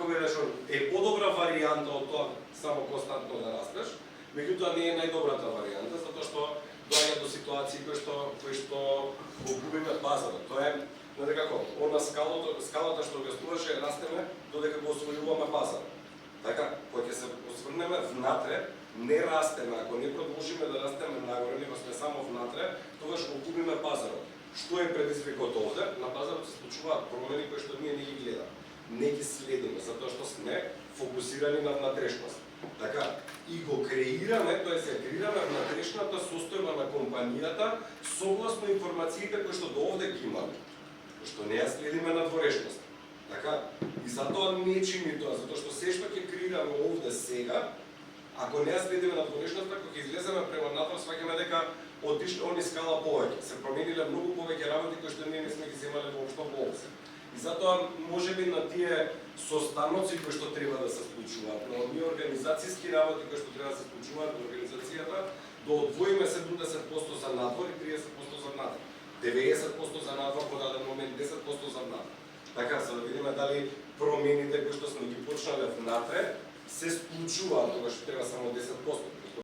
како би речено, е подобра варијанта од тоа само константно да растеш, меѓутоа не е најдобрата варијанта, затоа што доаѓа до ситуации кои што го губиме пазарот. Тоа е, знаете како, она скалата што објаснуваше, растеме додека го освојуваме пазарот. Така, кога ќе се осврнеме внатре, не растеме, ако не продолжиме да растеме нагоре, него сме само внатре, тогаш го губиме пазарот. Што е предизвикот овде? На пазарот се случуваат промени кои што ние не ги гледаме, не ги следиме, затоа што сме фокусирани на внатрешност. Така, и го креираме, тоест ја креираме внатрешната состојба на компанијата согласно информациите кои што до овде ги имаме, што не ја следиме надворешност. Така, и затоа не чини тоа, затоа што се што ќе креираме овде сега, ако не ја следиме надворешноста, кога ќе излеземе према надвор, сваќаме дека отишле они скала повеќе, се промениле многу повеќе работи кои што ние не сме ги земале воопшто во обзир. И затоа можеби на тие состаноци кои што треба да се случуваат, на оние организацијски работи кои што треба да се случуваат во организацијата, да одвоиме 70% за надвор и 30% за внатре. 90% за надвор во даден момент, 10% за внатре. Така, за да видиме дали промените кои што сме ги почнале внатре се случуваат, тогаш треба само 10%.